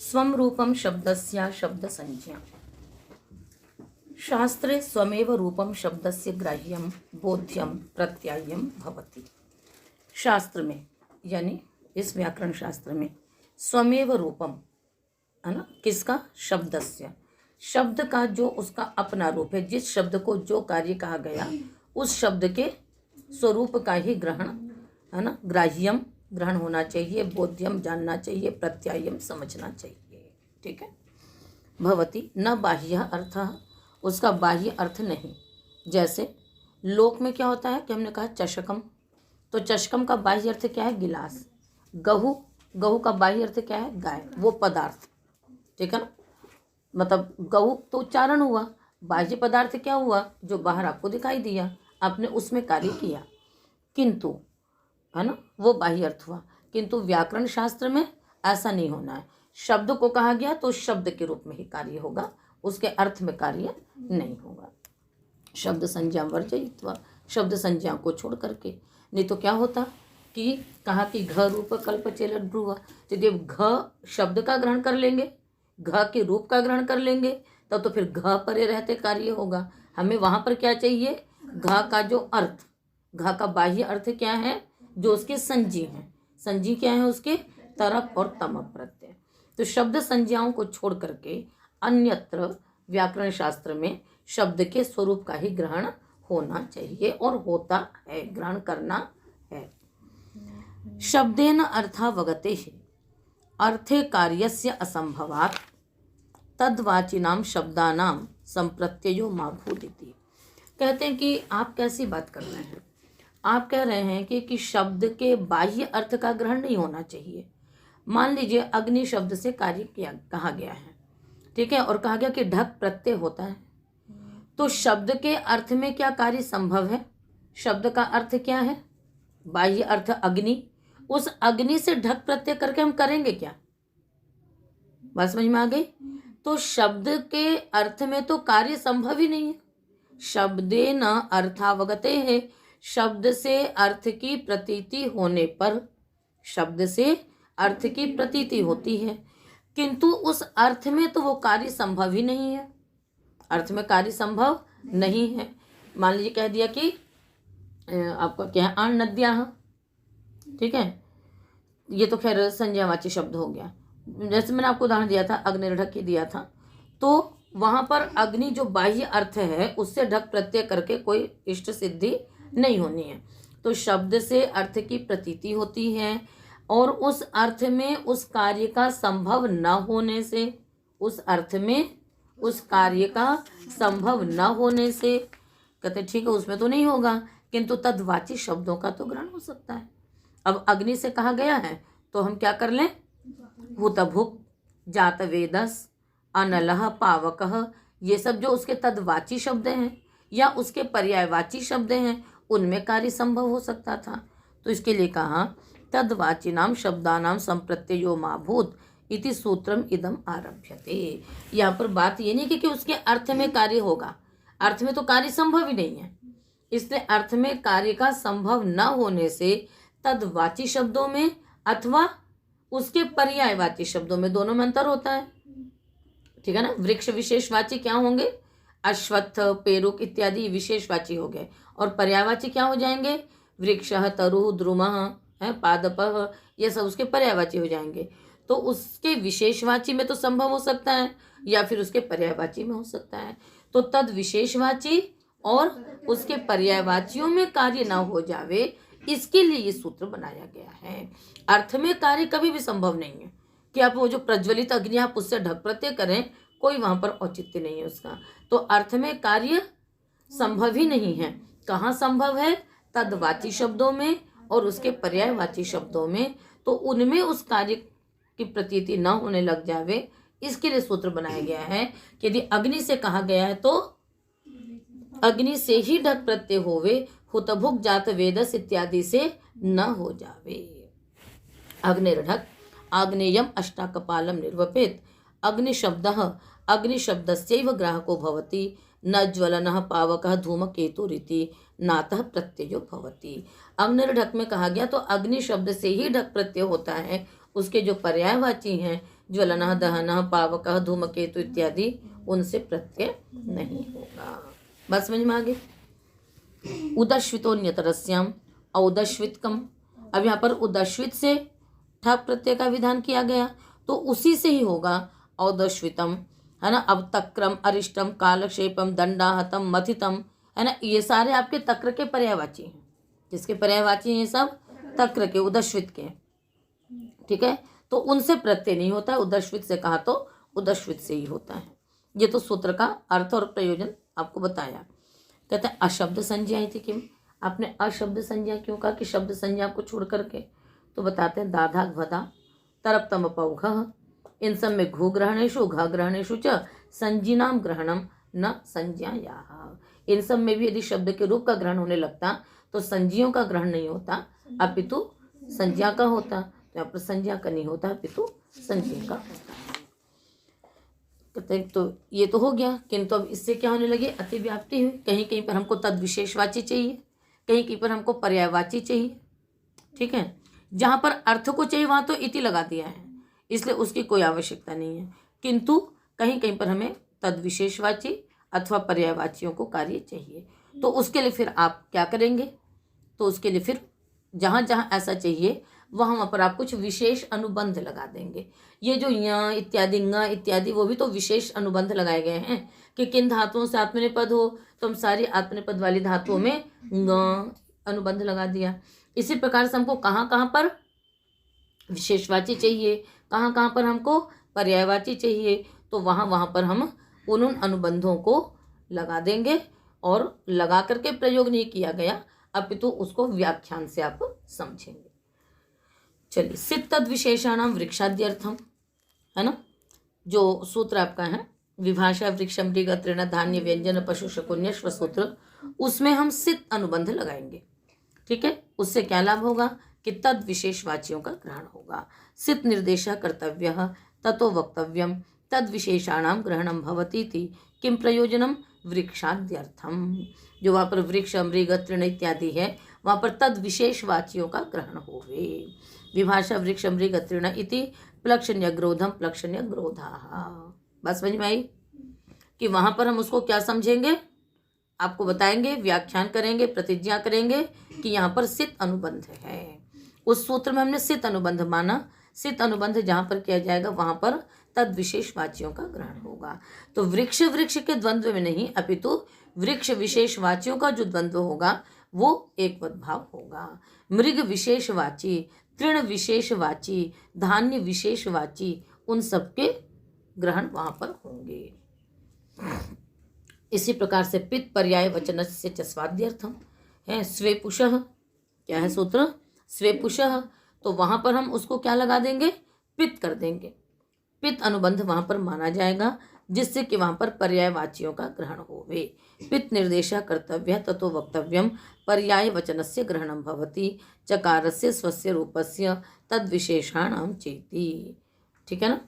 स्वं रूपं शब्दस्य शब्दसंज्ञा। शास्त्रे स्वमेव रूपं शब्दस्य ग्राह्यं बोध्यं प्रत्याय्यं भवति। शास्त्र में यानी इस व्याकरण शास्त्र में स्वमेव रूपम है ना, किसका? शब्दस्य, शब्द का जो उसका अपना रूप है, जिस शब्द को जो कार्य कहा गया उस शब्द के स्वरूप का ही ग्रहण है ना, ग्राह्यम ग्रहण होना चाहिए, बोध्यम जानना चाहिए, प्रत्याय्यम समझना चाहिए। ठीक है। भवति न बाह्य अर्थ, उसका बाह्य अर्थ नहीं। जैसे लोक में क्या होता है कि हमने कहा चषकम, तो चषकम का बाह्य अर्थ क्या है? गिलास। गहू, गहू का बाह्य अर्थ क्या है? गाय, वो पदार्थ। ठीक है ना, मतलब गहू तो उच्चारण हुआ, बाह्य पदार्थ क्या हुआ? जो बाहर आपको दिखाई दिया, आपने उसमें कार्य किया, किंतु है ना, वो बाह्य अर्थ हुआ। किंतु व्याकरण शास्त्र में ऐसा नहीं होना है। शब्द को कहा गया तो शब्द के रूप में ही कार्य होगा, उसके अर्थ में कार्य नहीं होगा। शब्द संज्ञा वर्जयित्वा, शब्द संज्ञा को छोड़ करके। नहीं तो क्या होता कि कहा कि घ रूप कल्प चेलट ब्रुव, तो जब घ शब्द का ग्रहण कर लेंगे, घ के रूप का ग्रहण कर लेंगे, तब तो फिर घ परे रहते कार्य होगा। हमें वहां पर क्या चाहिए? घ का जो अर्थ, घ का बाह्य अर्थ क्या है? जो उसके संजी हैं। संजी क्या है उसके? तरप और तमप प्रत्यय। तो शब्द संज्ञाओं को छोड़ करके अन्यत्र व्याकरण शास्त्र में शब्द के स्वरूप का ही ग्रहण होना चाहिए और होता है, ग्रहण करना है। शब्देन अर्थावगते अर्थे कार्यस्य असंभवात् तद्वाचिनाम शब्दानाम संप्रत्ययो मा भूदिति। कहते हैं कि आप कैसी बात कर रहे हैं? आप कह रहे हैं कि शब्द के बाह्य अर्थ का ग्रहण नहीं होना चाहिए। मान लीजिए अग्नि शब्द से कार्य किया कहा गया है, ठीक है, और कहा गया कि ढक प्रत्यय होता है, तो शब्द के अर्थ में क्या कार्य संभव है? शब्द का अर्थ क्या है? बाह्य अर्थ अग्नि। उस अग्नि से ढक प्रत्यय करके हम करेंगे क्या? बात समझ में आ गई? तो शब्द के अर्थ में तो कार्य संभव ही नहीं है। शब्दे न अर्थावगते है, शब्द से अर्थ की प्रतीति होने पर, शब्द से अर्थ की प्रतीति होती है, किंतु उस अर्थ में तो वो कार्य संभव ही नहीं है। अर्थ में कार्य संभव नहीं है। मान लीजिए कह दिया कि आपका क्या है? आण नद्याः, ठीक है, ये तो खैर संज्ञावाची शब्द हो गया। जैसे मैंने आपको उदाहरण दिया था, अग्निर्ढक ही दिया था, तो वहां पर अग्नि जो बाह्य अर्थ है उससे ढक प्रत्यय करके कोई इष्ट सिद्धि नहीं होनी है। तो शब्द से अर्थ की प्रतीति होती है और उस अर्थ में उस कार्य का संभव न होने से, उस अर्थ में उस कार्य का संभव न होने से कहते ठीक है उसमें तो नहीं होगा, किंतु तद्वाची शब्दों का तो ग्रहण हो सकता है। अब अग्नि से कहा गया है तो हम क्या कर लें? हुतभुक, जातवेदस, अनलह, पावकः, ये सब जो उसके तद्वाची शब्द हैं या उसके पर्यायवाची शब्द हैं उनमें कार्य संभव हो सकता था। तो इसके लिए कहा तद्वाचिनाम शब्दानाम संप्रत्ययो मा भूत इति सूत्रम इदम आरभ्यते। यहाँ पर बात ये नहीं कि उसके अर्थ में कार्य होगा, अर्थ में तो कार्य संभव ही नहीं है, इसलिए अर्थ में कार्य का संभव न होने से तद्वाची शब्दों में अथवा उसके पर्यायवाची शब्दों में, दोनों में अंतर होता है। ठीक है ना। वृक्ष विशेषवाची क्या होंगे? अश्वत्थ, पेरुक इत्यादि विशेषवाची हो गए, और पर्यायवाची क्या हो जाएंगे? वृक्षः, तरुः, द्रुमः, पादपः, ये सब उसके पर्यायवाची हो जाएंगे। तो उसके विशेषवाची में तो संभव हो सकता है या फिर उसके पर्यायवाची में हो सकता है। तो तद विशेषवाची और उसके पर्यायवाचियों में कार्य ना हो जावे, इसके लिए ये सूत्र बनाया गया है। अर्थ में कार्य कभी भी संभव नहीं है कि आप वो जो प्रज्वलित अग्नि आप उससे ढक प्रत्यय करें, कोई वहां पर औचित्य नहीं है उसका। तो अर्थ में कार्य संभव ही नहीं है। कहाँ संभव है? तद्वाची शब्दों में और उसके पर्यायवाची शब्दों में, तो उनमें उस कार्य की प्रतीति न होने लग जावे, इसके लिए सूत्र बनाया गया है कि यदि अग्नि से कहा गया है तो अग्नि से ही ढक प्रत्यय होवे, हुतभुक, जात वेदस इत्यादि से न हो जावे। अग्निर्ढक, आग्नेयम अष्टाकपालम निर्वपेत, अग्निशब्दः अग्निशब्दस्यैव ग्राहको भवति, न ज्वलनः पावकः धूमकेतुरिति नातः प्रत्ययो भवति। अग्निर्ढक में कहा गया तो अग्नि शब्द से ही ढक प्रत्यय होता है, उसके जो पर्यायवाची हैं ज्वलन, दहन, पावक, धूमकेतु इत्यादि उनसे प्रत्यय नहीं होगा। बस समझ में आ गई। उदश्वितोन्यतरस्याम औदश्वितकम, अब यहाँ पर उदश्वित से ठक प्रत्यय का विधान किया गया तो उसी से ही होगा औदश्वितम, है ना। अब तक्रम, अरिष्टम, कालक्षेपम, दंडाहतम, मथितम, है ना, ये सारे आपके तक्र के पर्यायवाची हैं। जिसके पर्यायवाची हैं ये सब तक्र के, उदश्वित के, ठीक है। तो उनसे प्रत्यय नहीं होता है। उदश्वित से कहा तो उदश्वित से ही होता है। ये तो सूत्र का अर्थ और प्रयोजन आपको बताया। कहते हैं अशब्द संज्ञा थी किम, आपने अशब्द संज्ञा क्यों कहा कि शब्द संज्ञा को छोड़ करके, तो बताते हैं दाधा घदा तरप्तम पौघ, इन सब में घू ग्रहणेशु घ ग्रहणेशु च संजीनाम ग्रहणम न संज्ञाया। इन सब में भी यदि शब्द के रूप का ग्रहण होने लगता तो संज्ञियों का ग्रहण नहीं होता अपितु संज्ञा का होता। तो यहाँ पर संज्ञा का नहीं होता अपितु संज्ञा का होता है। कहते हैं तो ये तो हो गया, किंतु अब इससे क्या होने लगी, अतिव्याप्ति हुई। कहीं कहीं पर हमको तद विशेषवाची चाहिए, कहीं कहीं पर हमको पर्यायवाची चाहिए, ठीक है। जहाँ पर अर्थ को चाहिए वहाँ तो इति लगा दिया है, इसलिए उसकी कोई आवश्यकता नहीं है। किंतु कहीं कहीं पर हमें तद विशेषवाची अथवा पर्यायवाचियों को कार्य चाहिए। तो उसके लिए फिर आप क्या करेंगे, तो उसके लिए फिर जहाँ जहाँ ऐसा चाहिए वहाँ पर आप कुछ विशेष अनुबंध लगा देंगे। ये जो यहाँ इत्यादि ङ इत्यादि वो भी तो विशेष अनुबंध लगाए गए हैं कि किन धातुओं से आत्मनेपद हो, तो हम सारी आत्मनेपद वाली धातुओं में ङ अनुबंध लगा दिया। इसी प्रकार से हमको कहाँ कहाँ पर विशेषवाची चाहिए, कहाँ कहाँ पर हमको पर्यायवाची चाहिए, तो वहाँ वहाँ पर हम उन अनुबंधों को लगा देंगे। और लगा करके प्रयोग नहीं किया गया अपितु उसको व्याख्यान से आप समझेंगे। चलिए, सित तद विशेषाणाम वृक्षाद्यर्थम, है ना, जो सूत्र आपका है विभाषा वृक्षम मृग तृण धान्य व्यंजन पशु शकुन्यश्व सूत्र, उसमें हम सित अनुबंध लगाएंगे, ठीक है। उससे क्या लाभ होगा कि तद विशेषवाचियों का ग्रहण होगा। सित निर्देशः कर्तव्यः ततो वक्तव्यम तद विशेषाणाम ग्रहणम भवतीति किम प्रयोजनम वृक्षाद्यर्थम। जो वहाँ पर वृक्ष मृग तृण इत्यादि है वहाँ पर तद विशेषवाचियों का ग्रहण होवे। विभाषा वृक्ष मृग तृण इति प्लक्षण्य ग्रोधम प्लक्षण्य ग्रोधा। बस समझ में आई कि वहाँ पर हम उसको क्या समझेंगे, आपको बताएंगे, व्याख्यान करेंगे, प्रतिज्ञा करेंगे कि यहाँ पर सित अनुबंध है। उस सूत्र में हमने सित अनुबंध माना। सित अनुबंध जहाँ पर किया जाएगा वहाँ पर तद विशेषवाचियों का ग्रहण होगा। तो वृक्ष वृक्ष के द्वंद्व में नहीं अपितु वृक्ष विशेषवाचियों का जो द्वंद्व होगा वो एकवत भाव होगा। मृग विशेषवाची, तृण विशेषवाची, धान्य विशेषवाची, उन सबके ग्रहण वहां पर होंगे। इसी प्रकार से पित पर्याय वचन से चस्वाद्यर्थम है स्वेपुषः, क्या है सूत्र, स्वेपुषः, तो वहां पर हम उसको क्या लगा देंगे, पित कर देंगे। पित अनुबंध वहां पर माना जाएगा जिससे कि वहां पर पर्यायवाचियों का ग्रहण होवे। पित निर्देशः कर्तव्यः ततो वक्तव्यम पर्याय वचनस्य ग्रहणं भवति चकारस्य स्वस्य रूपस्य तद विशेषाणाम चेति, ठीक है ना।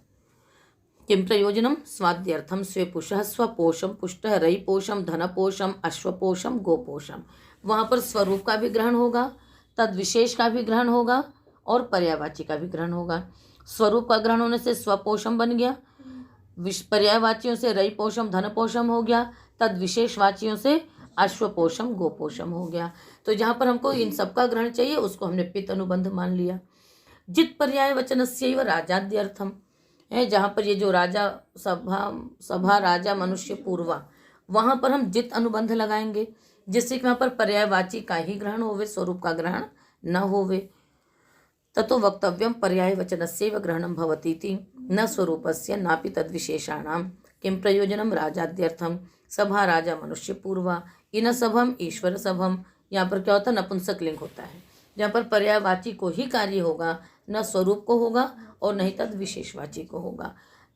किम प्रयोजनम स्वाद्यर्थम स्वेपुषः स्वपोषम पुष्टः रईपोषम धनपोषम अश्वपोषम गोपोषम। वहाँ पर स्वरूप का भी ग्रहण होगा, तद विशेष का भी ग्रहण होगा और पर्यायवाची का भी ग्रहण होगा। स्वरूप का ग्रहण होने से स्वपोषम बन गया, पर्यायवाचियों से रईपोषम धनपोषम हो गया, तद विशेषवाचियों से अश्वपोषम गोपोषम हो गया। तो जहाँ पर हमको इन सब का ग्रहण चाहिए उसको हमने पित अनुबंध मान लिया। जित पर्याय वचनस्यैव राजाद्यर्थम है, जहाँ पर ये जो राजा सभा राजा मनुष्य पूर्वा, वहाँ पर हम जित अनुबंध लगाएंगे जिससे कि वहाँ पर पर्यायवाची का ही ग्रहण होवे, स्वरूप का ग्रहण न होवे। ततो वक्तव्यम पर्याय वचनस्यैव ग्रहणं भवतीति न स्वरूपस्य नापि तद्विशेषाणां किं प्रयोजनम राजाद्यर्थम सभा राजा मनुष्य पूर्वा इन सभम ईश्वर सभम। यहाँ पर क्या होता है, नपुंसक लिंग होता है, जहाँ पर पर्यायवाची को ही कार्य होगा, न स्वरूप को होगा और नहीं तद विशेषवाची को होगा।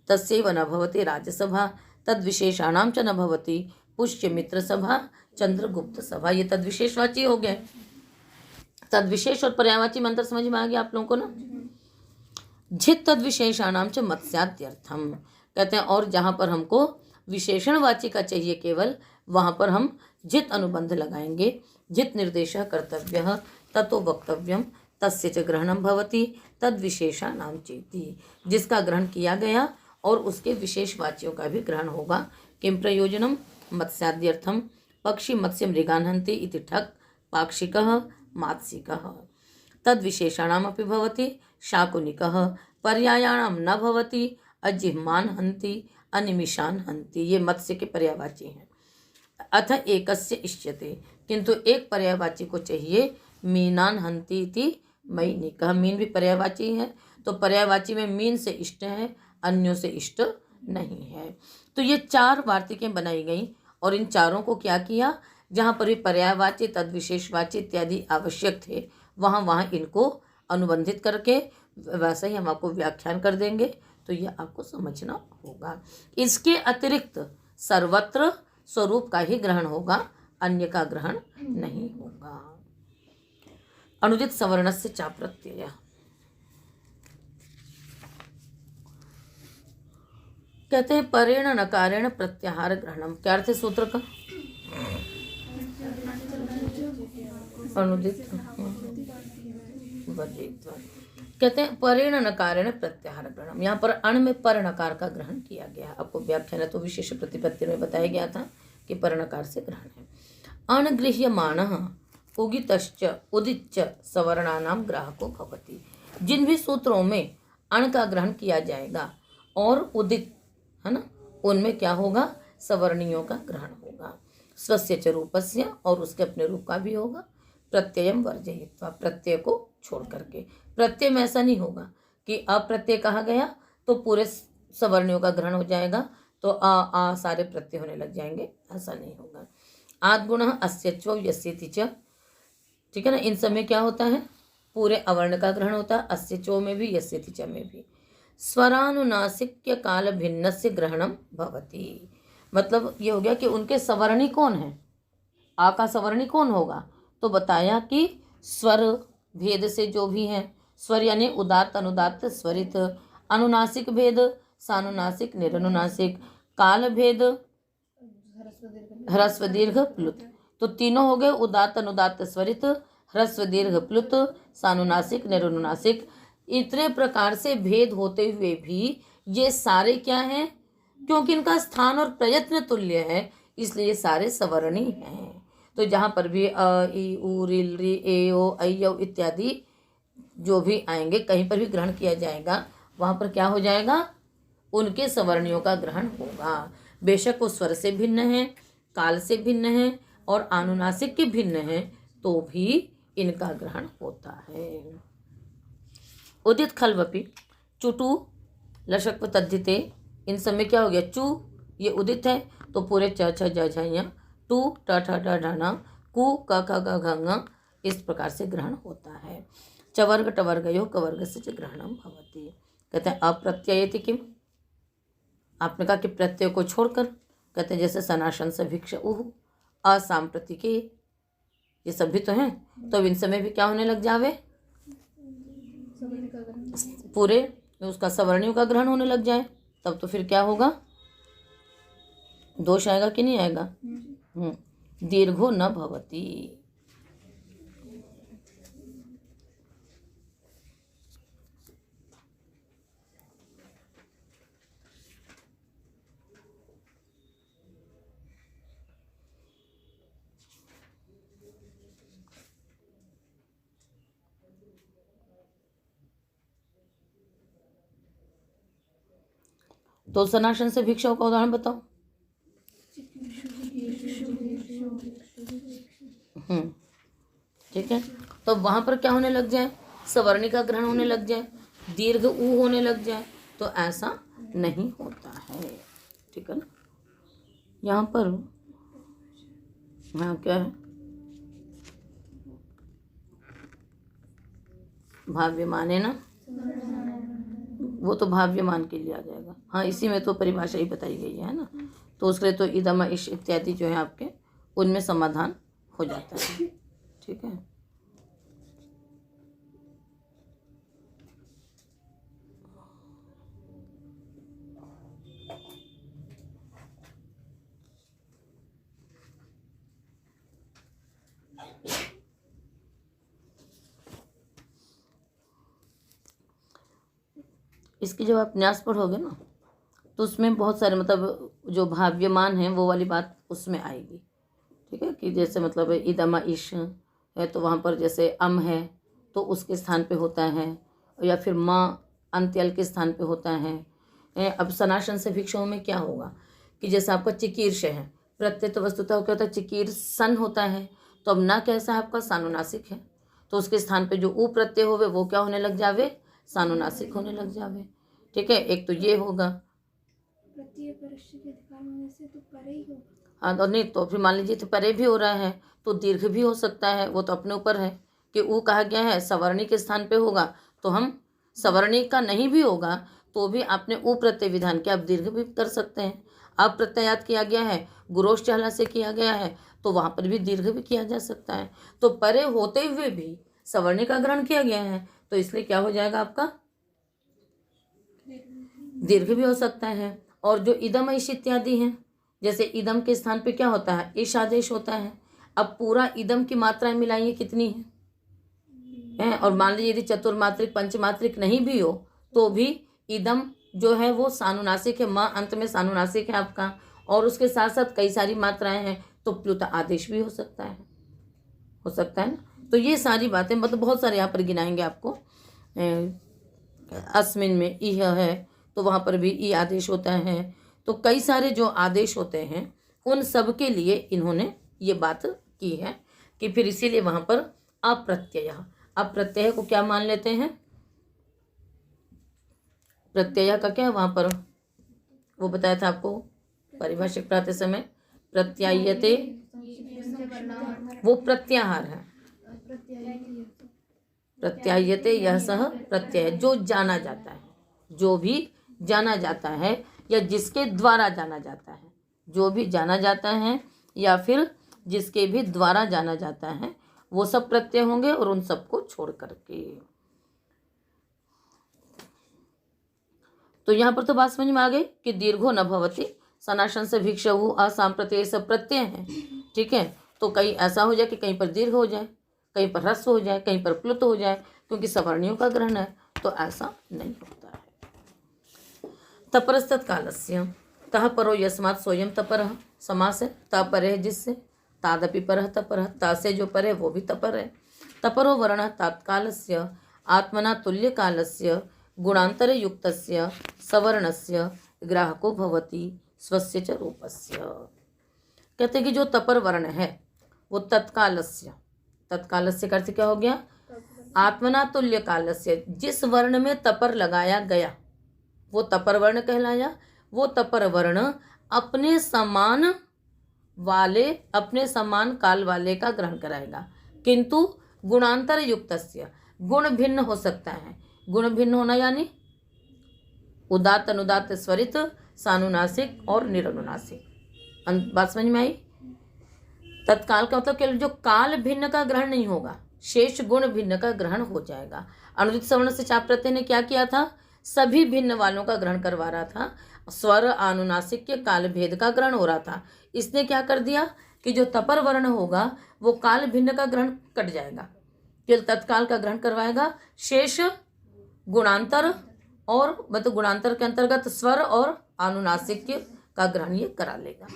तस्यैव न भवति राजसभा तद विशेषाणाम च न भवति पुष्य मित्र सभा चंद्रगुप्त सभा। ये तद विशेषवाची हो गए। तद विशेष और पर्यायवाची मंत्र समझ में आ गया आप लोगों को ना। झित तद विशेषाणाम च मत्स्याद्यर्थम, कहते हैं और जहाँ पर हमको विशेषणवाची का चाहिए केवल, वहाँ पर हम जित अनुबंध लगाएंगे। जित निर्देशः कर्तव्यः ततो वक्तव्यम तस्य च ग्रहणं भवति तद विशेषाणाम चेति, जिसका ग्रहण किया गया और उसके विशेष वाच्यों का भी ग्रहण होगा। किम प्रयोजनम मत्स्याद्यर्थम पक्षी मत्स्य मृगान हन्ति इति ठक् पाक्षिकः मात्सिकः। तद विशेषाणामपि भवति शाकुनिकः पर्यायाणाम न भवति अजिह्मान हन्ति अनिमिषान हन्ति, ये मत्स्य के पर्यायवाची हैं। अथ एकस्य इष्यते, किंतु एक पर्यायवाची को चाहिए। मीनान हन्ति इति मैनिकः, मीन भी पर्यायवाची है, तो पर्यायवाची में मीन से इष्ट है, अन्यों से इष्ट नहीं है। तो ये 4 वार्तिकें बनाई गई और इन चारों को क्या किया, जहाँ पर भी पर्यायवाची तद विशेषवाची इत्यादि आवश्यक थे वहाँ वहाँ इनको अनुबंधित करके वैसा ही हम आपको व्याख्यान कर देंगे, तो ये आपको समझना होगा। इसके अतिरिक्त सर्वत्र स्वरूप का ही ग्रहण होगा, अन्य का ग्रहण नहीं होगा। अनुदित सवर्णस्य चा प्रत्यय, कहते हैं परेण नकारेण प्रत्याहार ग्रहणम। क्या अर्थ है सूत्र का? अनुदित कहते हैं परेण नकारेण प्रत्याहार ग्रहणम। यहाँ पर अण में पर नकार का ग्रहण किया गया। आपको व्याख्यान तो विशेष प्रतिपत्ति में बताया गया था कि पर नकार से ग्रहण है। अण गृह्यमाणः उगितश्च उदिच्च सवर्णानाम ग्राहको भवति। जिन भी सूत्रों में अण का ग्रहण किया जाएगा और उदित है ना, उनमें क्या होगा, सवर्णियों का ग्रहण होगा। स्वस्य च रूपस्य, और उसके अपने रूप का भी होगा। प्रत्ययम वर्जयित्वा, प्रत्यय को छोड़ करके। प्रत्यय में ऐसा नहीं होगा कि अप्रत्यय कहा गया तो पूरे सवर्णियों का ग्रहण हो जाएगा, तो आ सारे प्रत्यय होने लग जाएंगे, ऐसा नहीं होगा। आद्गुण अस्यच्व यस्यति च, ठीक है ना, इन सब में क्या होता है, पूरे अवर्ण का ग्रहण होता है। अस्यचो में भी यस्यति च में भी। स्वरानुनासिक्य काल भिन्नस्य ग्रहणम भवति, मतलब ये हो गया कि उनके सवर्णी कौन है, आ का सवर्णी कौन होगा, तो बताया कि स्वर भेद से जो भी हैं, स्वर यानी उदात्त अनुदात्त स्वरित, अनुनासिक भेद सानुनासिक निरनुनासिक, काल भेद ह्रस्व दीर्घ प्लुत, तो तीनों हो गए, उदात्त अनुदात्त स्वरित, ह्रस्व दीर्घ प्लुत, सानुनासिक निरनुनासिक। इतने प्रकार से भेद होते हुए भी ये सारे क्या हैं, क्योंकि इनका स्थान और प्रयत्न तुल्य है, इसलिए सारे सवर्णी हैं। तो जहाँ पर भी अ ई उ रिल री ए ओ ऐ औ इत्यादि जो भी आएंगे, कहीं पर भी ग्रहण किया जाएगा, वहाँ पर क्या हो जाएगा, उनके सवर्णियों का ग्रहण होगा। बेशक वो स्वर से भिन्न है, काल से भिन्न है और आनुनासिक के भिन्न है, तो भी इनका ग्रहण होता है। उदित खलवपि चुटू लशक्व तद्धिते, इन सब में क्या हो गया, चू ये उदित है तो पूरे च छ ज झ य, टू ट ठ ड ढ न, कु क ख ग घ ङ, इस प्रकार से ग्रहण होता है। चवर्ग टवर्गयो कवर्ग से च ग्रहणम भवति। कहते हैं अप्रत्ययति किम, आपने कहा कि प्रत्यय को छोड़कर, कहते हैं जैसे सनाशन से भिक्ष उह, असाम्प्रतिके, ये सभी तो हैं, तो इन समय भी क्या होने लग जावे, पूरे उसका सवर्णियों का ग्रहण होने लग जाए, तब तो फिर क्या होगा, दोष आएगा कि नहीं आएगा। दीर्घो न भवति। तो सनाशन से भिक्षा का उदाहरण बताओ। ठीक है, तो वहां पर क्या होने लग जाए, सवर्णी का ग्रहण होने लग जाए, दीर्घ ऊ होने लग जाए, तो ऐसा नहीं होता है। ठीक है ना, यहाँ पर यहाँ क्या है, भाव्यमान है ना, वो तो भाव्यमान के लिए आ जाएगा। हाँ, इसी में तो परिभाषा ही बताई गई है ना, तो उसके लिए तो इदम इश इत्यादि जो है आपके, उनमें समाधान हो जाता है। ठीक है, इसकी जब आप न्यास पढ़ोगे ना तो उसमें बहुत सारे मतलब जो भाव्यमान है वो वाली बात उसमें आएगी। ठीक है, कि जैसे मतलब इदमा ईश है तो वहाँ पर जैसे अम है तो उसके स्थान पे होता है, या फिर माँ अंत्यल के स्थान पे होता है। अब सनाशन से भिक्षुओं में क्या होगा कि जैसे आपका चिकीर्ष है, प्रत्यय तो वस्तुतः क्या होता है, चिकीर सन होता है, तो अब ना कैसा आपका सानुनासिक है तो उसके स्थान पे जो ऊ प्रत्यय होवे वो क्या होने लग जावे, सानुनासिक होने लग जावे। ठीक है, एक तो ये होगा। प्रत्यय परस्य के अधिकार होने से तो परे ही होगा। हाँ, और नहीं तो फिर मान लीजिए तो परे भी हो रहा है तो दीर्घ भी हो सकता है, वो तो अपने ऊपर है कि ऊ कहा गया है सवर्णी के स्थान पे होगा तो हम सवर्णी का नहीं भी होगा तो भी आपने ऊ प्रत्यय विधान के आप दीर्घ भी कर सकते हैं। अब प्रत्ययात किया गया है, गुरोश चहला से किया गया है तो वहाँ पर भी दीर्घ भी किया जा सकता है। तो परे होते हुए भी सवर्णी का ग्रहण किया गया है तो इसलिए क्या हो जाएगा आपका, दीर्घ भी हो सकता है। और जो इदम ईश इत्यादि हैं, जैसे इदम के स्थान पे क्या होता है, ईश आदेश होता है। अब पूरा इदम की मात्राएं मिलाइए कितनी है, और मान लीजिए यदि चतुर्मात्रिक पंचमात्रिक नहीं भी हो तो भी इदम जो है वो सानुनासिक है, माँ अंत में सानुनासिक है आपका, और उसके साथ साथ कई सारी मात्राएं हैं तो प्लुत आदेश भी हो सकता है ना। तो ये सारी बातें मतलब बहुत सारे यहाँ पर गिनाएंगे आपको। अस्मिन में इह है तो वहाँ पर भी ई आदेश होता है। तो कई सारे जो आदेश होते हैं उन सब के लिए इन्होंने ये बात की है कि फिर इसीलिए वहाँ पर अप्रत्यय, अप्रत्यय को क्या मान लेते हैं, प्रत्यय का क्या है वहाँ पर वो बताया था आपको परिभाषिक पढ़ाते समय, प्रत्यायते वो प्रत्याहार है, प्रत्यायते यह सह प्रत्यय जो जाना जाता है, जो भी जाना जाता है या जिसके द्वारा जाना जाता है, जो भी जाना जाता है या फिर जिसके भी द्वारा जाना जाता है वो सब प्रत्यय होंगे, और उन सबको छोड़ करके। तो यहाँ पर तो बात समझ में आ गई कि दीर्घो न भवति, सनाशन से भिक्षु असाम्प्रत्यय सब प्रत्यय है। ठीक है, तो कहीं ऐसा हो जाए कि कहीं पर दीर्घ हो जाए, कहीं पर ह्रस्व हो जाए, कहीं पर प्लुत हो जाए, क्योंकि सवर्णियों का ग्रहण है, तो ऐसा नहीं होता है। तपरस्तत्कालस्य तः परो यस्मात् सोयम तपरः, समास है ता पर है जिससे, तादपि परः तपरः, ता से जो पर है वो भी तपर है। तपरो वर्णः तात्कालस्य आत्मना तुल्य कालस्य गुणांतर युक्तस्य सवर्णस्य ग्राहको भवति स्वस्य च रूपस्य। कहते हैं कि जो तपर वर्ण है वो तत्कालस्य, तत्कालस्य का अर्थ क्या हो गया, आत्मना तुल्य कालस्य, जिस वर्ण में तपर लगाया गया वो तपर वर्ण कहलाया। वो तपर वर्ण अपने समान वाले, अपने समान काल वाले का ग्रहण कराएगा, किंतु गुणांतर युक्तस्य, गुण भिन्न हो सकता है। गुण भिन्न होना यानी उदात्त अनुदात्त स्वरित सानुनासिक और निरनुनासिक। बात समझ में आई। तत्काल का मतलब केवल जो काल भिन्न का ग्रहण नहीं होगा, शेष गुण भिन्न का ग्रहण हो जाएगा। अनुदित सवर्ण से चाप प्रत्यय ने क्या किया था, सभी भिन्न वालों का ग्रहण करवा रहा था, स्वर अनुनासिक के काल भेद का ग्रहण हो रहा था। इसने क्या कर दिया कि जो तपर वर्ण होगा वो काल भिन्न का ग्रहण कट जाएगा, केवल तत्काल का ग्रहण करवाएगा, शेष गुणांतर और मतलब गुणांतर के अंतर्गत स्वर और अनुनासिक का ग्रहण ये करा लेगा,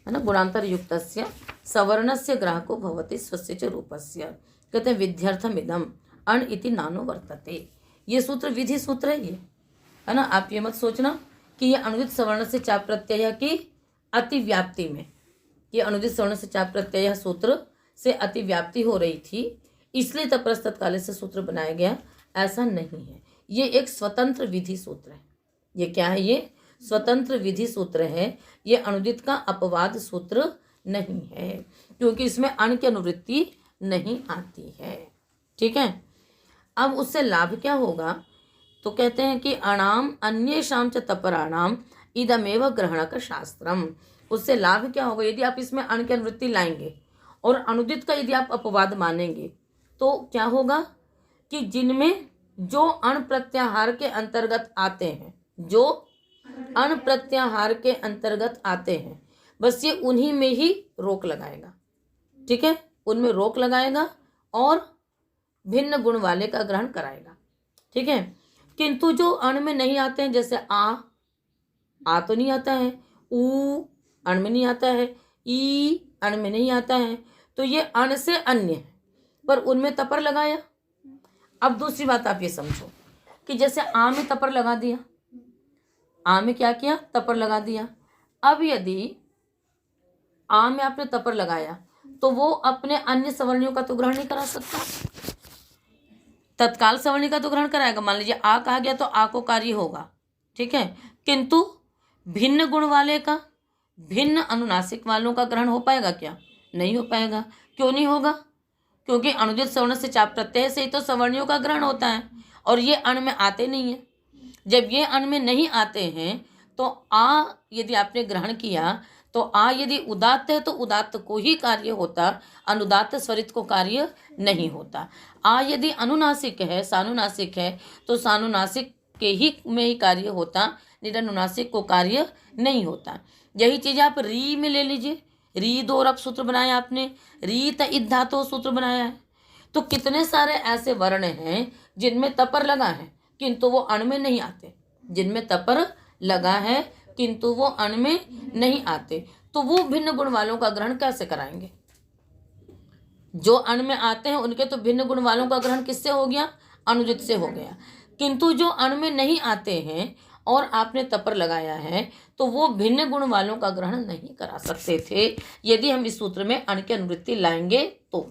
है ना। गुणांतर युक्तस्य सवर्णस्य ग्राहको भवति स्वस्य च रूपस्य। कहते हैं विध्यर्थम इदम अण इति नानो वर्तते। ये सूत्र विधि सूत्र है ये, है ना। आप ये मत सोचना कि ये अनुदित सवर्ण से चाप प्रत्यय की अतिव्याप्ति में, ये अनुदित सवर्ण से चाप प्रत्यय सूत्र से अतिव्याप्ति हो रही थी इसलिए तपरस्तत्काल से सूत्र बनाया गया, ऐसा नहीं है। ये एक स्वतंत्र विधि सूत्र है। ये क्या है, ये स्वतंत्र विधि सूत्र है, ये अनुदित का अपवाद सूत्र नहीं है, क्योंकि इसमें अण की अनुवृत्ति नहीं आती है। ठीक है, अब उससे लाभ क्या होगा, तो कहते हैं कि अणाम अन्येषां च तपराणाम इदमेव ग्रहणक शास्त्रम। उससे लाभ क्या होगा, यदि आप इसमें अण की अनुवृत्ति लाएंगे और अनुदित का यदि आप अपवाद मानेंगे तो क्या होगा कि जिनमें जो अण प्रत्याहार के अंतर्गत आते हैं, जो अण प्रत्याहार के अंतर्गत आते हैं, बस ये उन्हीं में ही रोक लगाएगा। ठीक है, उनमें रोक लगाएगा और भिन्न गुण वाले का ग्रहण कराएगा। ठीक है, किंतु जो अण में नहीं आते हैं, जैसे आ तो नहीं आता है, ऊ अण में नहीं आता है, ई अण में नहीं आता है, तो ये अण से अन्य है, पर उनमें तपर लगाया। अब दूसरी बात आप ये समझो कि जैसे आ में तपर लगा दिया, आ में क्या किया, तपर लगा दिया। अब यदि आ में आपने तपर लगाया तो वो अपने अन्य सवर्णियों का तो ग्रहण नहीं करा सकता, तत्काल सवर्णी का तो ग्रहण कराएगा। मान लीजिए आ कहा गया तो आ को कार्य होगा, ठीक है, किंतु भिन्न गुण वाले का, भिन्न अनुनासिक वालों का ग्रहण हो पाएगा क्या? नहीं हो पाएगा। क्यों नहीं होगा? क्योंकि अनुदित सवर्ण से चाप प्रत्यय से ही तो सवर्णियों का ग्रहण होता है, और ये अण में आते नहीं है। जब ये अण में नहीं आते हैं तो आ यदि आपने ग्रहण किया तो आ यदि उदात्त है तो उदात्त को ही कार्य होता, अनुदात्त स्वरित को कार्य नहीं होता। आ यदि अनुनासिक है, सानुनासिक है, तो सानुनासिक के ही में ही कार्य होता, निरनुनासिक को कार्य नहीं होता। यही चीज़ आप री में ले लीजिए, री दो रक सूत्र बनाया आपने, री त इत धातु सूत्र बनाया है। तो कितने सारे ऐसे वर्ण हैं जिनमें तपर लगा है किंतु वो अण में नहीं आते, जिनमें तपर लगा है किंतु वो अण में नहीं आते, तो वो भिन्न गुण वालों का ग्रहण कैसे कराएंगे? जो अण में आते हैं उनके तो भिन्न गुण वालों का ग्रहण किससे हो गया? अनुदित से हो गया। किंतु जो अण में नहीं आते हैं और आपने तपर लगाया है तो वो भिन्न गुण वालों का ग्रहण नहीं करा सकते थे यदि हम इस सूत्र में अण की अनुवृत्ति लाएंगे तो।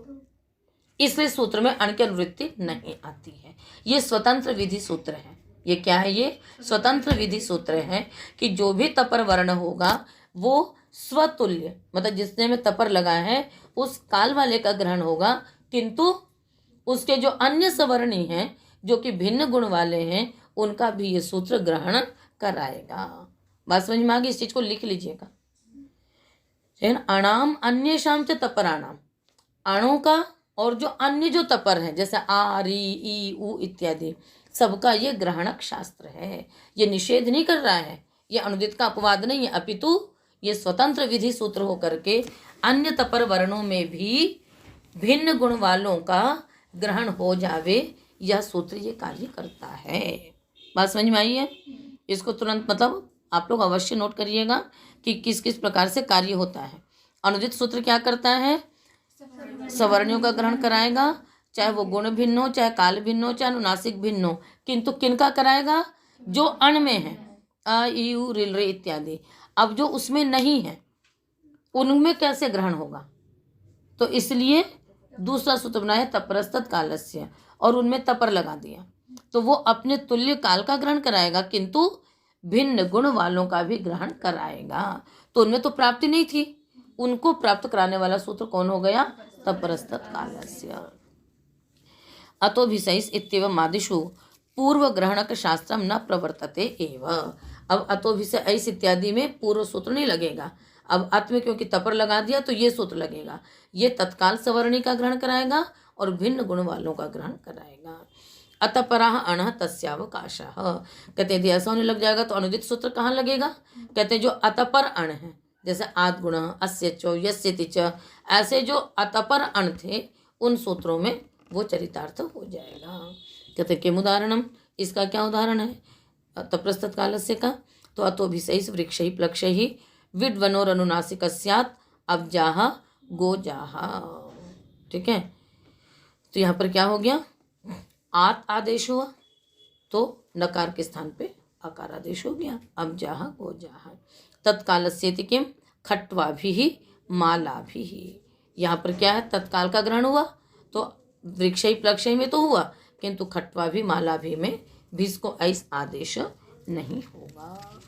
इसलिए सूत्र में अण की अनुवृत्ति नहीं आती है। ये स्वतंत्र विधि सूत्र है। ये क्या है? ये स्वतंत्र विधि सूत्र है कि जो भी तपर वर्ण होगा वो स्वतुल्य, मतलब जिसने में तपर लगा है उस काल वाले का ग्रहण होगा, किंतु उसके जो अन्य सवर्णी हैं जो कि भिन्न गुण वाले हैं उनका भी ये सूत्र ग्रहण कराएगा। बात समझ में आ गई? इस चीज को लिख लीजिएगा। अणाम अन्येषाम च तपराणाम, अणु का और जो अन्य जो तपर है जैसे आ, री, ई, उ इत्यादि सबका ये ग्रहणक शास्त्र है। ये निषेध नहीं कर रहा है, ये अनुदित का अपवाद नहीं है, अपितु ये स्वतंत्र विधि सूत्र होकर के अन्य तपर वर्णों में भी भिन्न गुण वालों का ग्रहण हो जावे, यह सूत्र ये कार्य करता है। बात समझ में आई है? इसको तुरंत मतलब आप लोग अवश्य नोट करिएगा कि किस किस प्रकार से कार्य होता है। अनुदित सूत्र क्या करता है? सवर्णियों का ग्रहण कराएगा, चाहे वो गुण भिन्न हो, चाहे काल भिन्न हो, चाहे अनुनासिक भिन्न हो, किंतु किनका कराएगा? जो अण में है, अ, ई, उ, रिल, रे इत्यादि। अब जो उसमें नहीं है उनमें कैसे ग्रहण होगा? तो इसलिए दूसरा सूत्र बनाया तपरस्तत कालस्य, और उनमें तपर लगा दिया तो वो अपने तुल्य काल का ग्रहण कराएगा किंतु भिन्न गुण वालों का भी ग्रहण कराएगा। तो उनमें तो प्राप्ति नहीं थी, उनको प्राप्त कराने वाला सूत्र कौन हो गया? तपरस्तत कालस्य। अतोभिसैस इत्येवम् आदिषु पूर्व ग्रहणक शास्त्रम न प्रवर्तते एव। अब अतोभिसैस इत्यादि में पूर्व सूत्र नहीं लगेगा। अब अत में क्योंकि तपर लगा दिया तो ये सूत्र लगेगा। ये तत्काल सवर्णी का ग्रहण कराएगा और भिन्न गुण वालों का ग्रहण कराएगा। अतपराह अणः तस्यावकाशः। कहते यदि ऐसा होने लग जाएगा तो अनुदित सूत्र कहाँ लगेगा? कहते हैं जो अतपर अण है जैसे आद गुण, अस्य चो, यस्य तिच, ऐसे जो अतपर अण थे उन सूत्रों में वो चरितार्थ हो जाएगा। कहते किम उदाहरणम, इसका क्या उदाहरण है? तप्रस्तत कालस्य का तो अतोभिसैस वृक्षैः प्लक्षैः विड्वनोर अनुनासिक स्यात् अब्जाः गोजाः। ठीक है, तो यहाँ पर क्या हो गया? आत आदेश हुआ तो नकार के स्थान पे आकार आदेश हो गया, अब्जाः गोजाः। तत्कालस्येति किम खट्वाभिः मालाभिः। यहाँ पर क्या है? तत्काल का ग्रहण हुआ तो वृक्षै प्लक्षै में तो हुआ किंतु खट्वा भी माला भी में भी इसको ऐस आदेश नहीं होगा।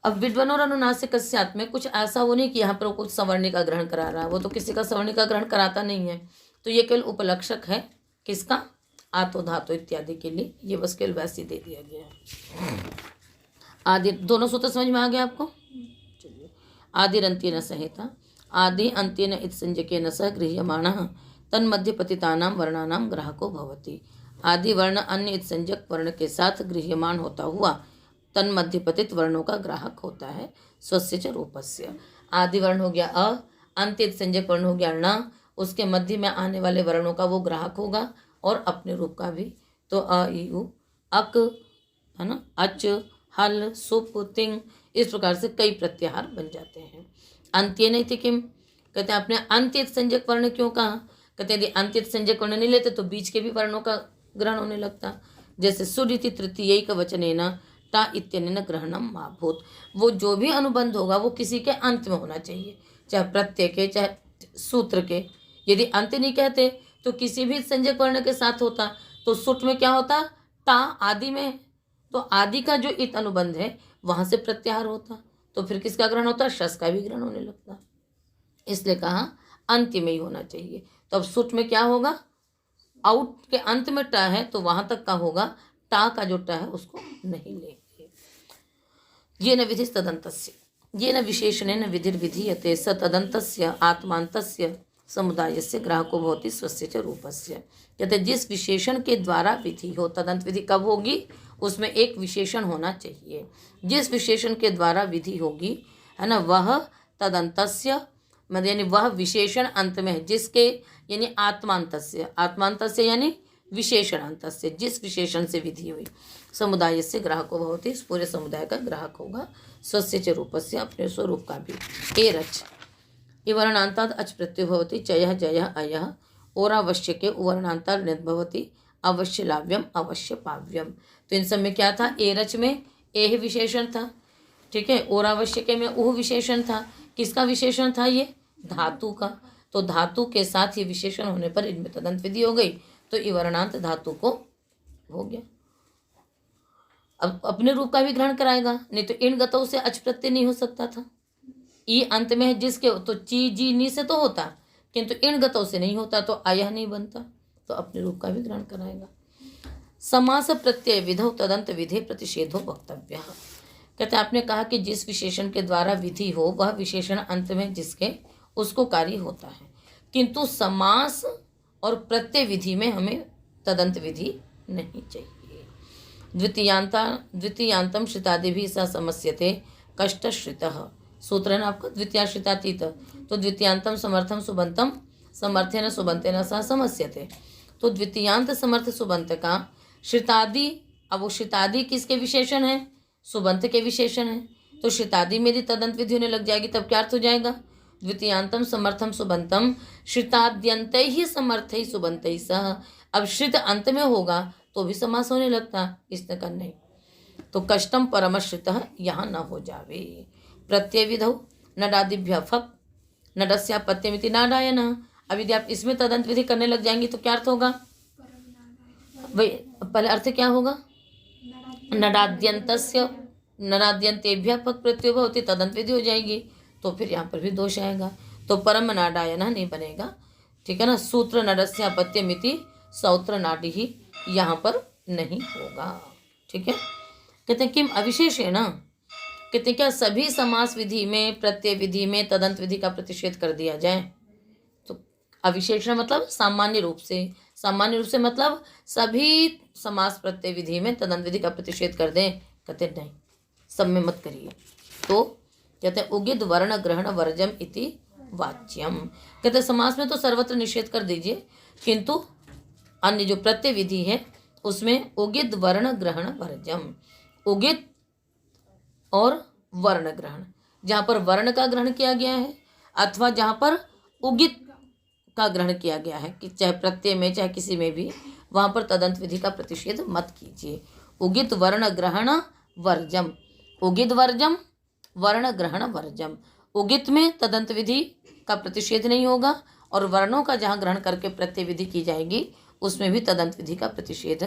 अब विद्वन और अनुनासिक में कुछ ऐसा हो नहीं कि यहाँ पर कुछ सवर्णी का ग्रहण करा रहा है, वो तो किसी का सवर्णी का ग्रहण कराता नहीं है। तो ये केवल उपलक्षक है किसका? आतो धातु इत्यादि के लिए, ये बस केवल वैसे दे दिया गया है। आदि दोनों सूत्र समझ में आ गया आपको? चलिए, आदिरंत्येन संहिता, आदि अंत्येन इत्संज्ञकेन सह गृह्यमाणः तन्मध्यपतितानां वर्णानां ग्राहको भवति। आदि वर्ण अन्य इत्संज्ञक वर्ण के साथ गृह्यमान होता हुआ तन्मध्यपतित वर्णों का ग्राहक होता है। स्वस्य च रूपस्य। आदि वर्ण हो गया अ, अंत्य इत्संज्ञक वर्ण हो गया ण, उसके मध्य में आने वाले वर्णों का वो ग्राहक होगा और अपने रूप का भी। तो अ ई उ अक, है ना, अच, हल, सुप, तिंग, इस प्रकार से कई प्रत्याहार बन जाते हैं। अंत्य नहीं थे किम, कहते हैं आपने अंत्यत संज्ञक वर्ण क्यों कहा? कहते हैं यदि अंत्यत संज्ञक वर्ण नहीं लेते तो बीच के भी वर्णों का ग्रहण होने लगता। जैसे सुरिति तृतीय का वचनेन टा इत्यनेन ग्रहणम मा भूत, वो जो भी अनुबंध होगा वो किसी के अंत में होना चाहिए, चाहे प्रत्यय के चाहे सूत्र के। यदि अंत नहीं कहते तो किसी भी संज्ञक वर्ण के साथ होता, तो सुट में क्या होता, टा आदि में, तो आदि का जो इत अनुबंध है वहां से प्रत्याहार होता, तो फिर किसका ग्रहण होता, शस का भी ग्रहण होने लगता। इसलिए कहा अंत्य में ही होना चाहिए। तो अब सुट में क्या होगा, आउट के अंत में टा है तो वहां तक का होगा, टा का जो टा है उसको नहीं लेंगे। ये न विधि तदंतस्य, ये न विशेषणेन विधिर्विधीयते स तदंतस्य आत्मांतस्य समुदायस्य ग्राहको भवति स्वस्य च रूपस्य। कहते जिस विशेषण के द्वारा विधि हो, तदंत विधि कब होगी, उसमें एक विशेषण होना चाहिए। जिस विशेषण के द्वारा विधि होगी, है ना, वह तदंतस्य, मतलब यानी वह विशेषण अंत में है, जिसके यानी आत्मांतस्य, आत्मांतस्य यानी विशेषण अंतस्य, जिस विशेषण से विधि हुई, समुदाय से ग्राहको भवति, इस पूरे समुदाय का ग्राहक होगा, स्वस्य च रूपस्य, अपने स्वरूप का भी। एरच इवर्णांताद अच प्रत्यय भवति, चयः जयः अयः, ओरावश्यके उवर्णांताद नित भवति, अवश्य लाव्यम अवश्य पाव्यम। तो इन सब में क्या था, एरच में एह विशेषण था, ठीक है, ओरावश्यके में उह विशेषण था। किसका विशेषण था ये, धातु का। तो धातु के साथ ये विशेषण होने पर इनमें तदंत विधि हो गई, तो इवर्णांत धातु को हो गया। अब अपने रूप का भी ग्रहण कराएगा, नहीं तो इन गतों से अच प्रत्यय नहीं हो सकता था। ई अंत में है जिसके, तो ची जी नी से तो होता, किंतु इन गतों से नहीं होता, तो आयह नहीं बनता, तो अपने रूप का भी ग्रहण कराएगा। समास प्रत्यय विधौ तदंत विधि प्रतिषेधो वक्तव्य। कहते हैं आपने कहा कि जिस विशेषण के द्वारा विधि हो वह विशेषण अंत में जिसके, उसको कार्य होता है, किंतु समास और प्रत्यय विधि में हमें तदंत विधि नहीं चाहिए। द्वितीयांतम श्रितादि भी सा समस्यते कष्टश्रितः, सूत्र है ना आपका, द्वितीयाश्रितातीत, तो द्वितीयांतम समर्थम सुबंतम समर्थेन सुबंतेन सह समस्यते। तो द्वितीयांत समर्थ सुबंत का श्रितादि, अब वो श्रितादि किसके विशेषण है, सुबंत के विशेषण है, तो श्रितादि में यदि तदंत विधि होने लग जाएगी तब क्या अर्थ हो जाएगा, द्वितीयांतम समर्थम सुबंतम श्रिताद्यंत ही समर्थ ही सुबंत ही सह। अब श्रित अंत में होगा तो भी समास होने लगता, इसने कर नहीं, तो कष्टम परमश्रित यहाँ न हो जावे। प्रत्यय विधौ नडादिभ्य फक नडस्यापत्यमिति नाडायन। अब यदि आप इसमें तदंत विधि करने लग जाएंगी तो क्या अर्थ होगा, वही पहले अर्थ क्या होगा, नडाद्यंतस्य नडाद्यंतेभ्य फक प्रत्यय भवति, तदंत विधि हो जाएगी, तो फिर यहाँ पर भी दोष आएगा, तो परम नाडायन नहीं बनेगा, ठीक है ना। सूत्र नडस्यापत्यमिति सौत्र नाडी ही यहाँ पर नहीं होगा, ठीक है। कहते हैं किम अविशेषेण, कहते हैं क्या सभी समास विधि में, प्रत्यय विधि में तदंत विधि का प्रतिषेध कर दिया जाए, तो अविशेषण मतलब सामान्य रूप से, सामान्य रूप से मतलब सभी समास प्रत्यय विधि में तदंत विधि का प्रतिषेध कर दें, कहते नहीं, सब में मत करिए। तो कहते हैं उगिद वर्ण ग्रहण वर्जम इति वाच्यम, कहते हैं समास में तो सर्वत्र निषेध कर दीजिए, किंतु अन्य जो प्रत्यय विधि है उसमें उगिद वर्ण ग्रहण वर्जम, उगित और वर्ण ग्रहण, जहाँ पर वर्ण का ग्रहण किया गया है अथवा जहाँ पर उगित का ग्रहण किया गया है, कि चाहे प्रत्यय में चाहे किसी में भी, वहाँ पर तदंत विधि का प्रतिषेध मत कीजिए। उगित वर्ण ग्रहण वर्जम, उगित वर्जम वर्ण ग्रहण वर्जम, उगित में तदंत विधि का प्रतिषेध नहीं होगा, और वर्णों का जहाँ ग्रहण करके प्रत्यय विधि की जाएगी उसमें भी तदंत विधि का प्रतिषेध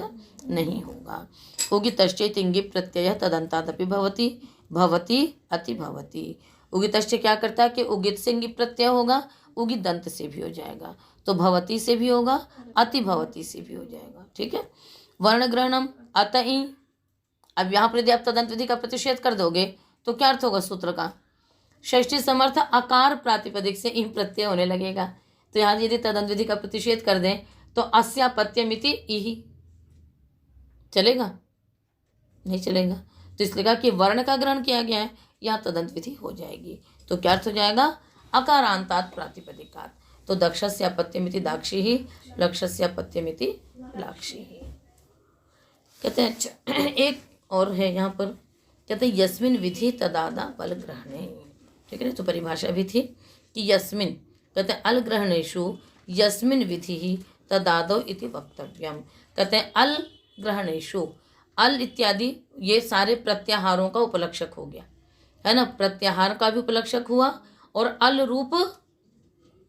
नहीं होगा। उगितश्चेत इंगित प्रत्यय तदंतादपि भवति, भवति अति भवति। उगितश्च क्या करता है कि उगित से इंगित प्रत्यय होगा, उगित दंत से भी हो जाएगा, तो भवति से भी होगा, अति भवति से भी हो जाएगा, ठीक है। वर्ण ग्रहणम अतई, अब यहाँ पर यदि आप तदंत विधि का प्रतिषेध कर दोगे तो क्या अर्थ होगा सूत्र का, षष्ठी समर्थ आकार प्रातिपदिक से इन प्रत्यय होने लगेगा, तो यहाँ यदि तदंत विधि का प्रतिषेध कर दें तो अस्यापत्यमिति इहि, चलेगा, नहीं चलेगा। तो इसलिए कहा कि वर्ण का ग्रहण किया गया है, यहाँ तदंत विधि हो जाएगी, तो क्या अर्थ हो जाएगा, अकारांतात प्रातिपदिकात। तो दक्षस्य अपत्यमिति दाक्षी ही, लक्षस्य अपत्यमिति लाक्षी ही। कहते हैं अच्छा एक और है यहाँ पर, कहते हैं यस्मिन विधि तदादा फल ग्रहणे। ठीक है ना, तो परिभाषा भी थी कि यस्मिन, कहते हैं अल ग्रहणेषु यस्मिन विधि ही तदादौ इति वक्तव्यम। कहते हैं अल ग्रहणेषु, अल इत्यादि ये सारे प्रत्याहारों का उपलक्षक हो गया है ना, प्रत्याहार का भी उपलक्षक हुआ और अल रूप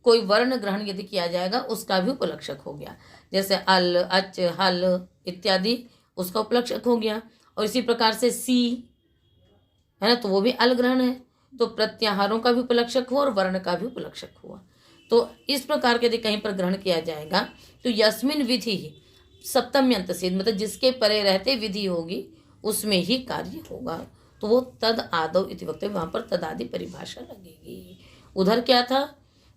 कोई वर्ण ग्रहण यदि किया जाएगा उसका भी उपलक्षक हो गया, जैसे अल, अच, हल इत्यादि उसका उपलक्षक हो गया। और इसी प्रकार से सी है ना, तो वो भी अल ग्रहण है, तो प्रत्याहारों का भी उपलक्षक हुआ और वर्ण का भी उपलक्षक हुआ। तो इस प्रकार के यदि कहीं पर ग्रहण किया जाएगा तो यस्मिन विधि ही सप्तम्यंत से, मतलब जिसके परे रहते विधि होगी उसमें ही कार्य होगा, तो वो तद आदौ इति वक्तव्य, वहाँ पर तद आदि परिभाषा लगेगी। उधर क्या था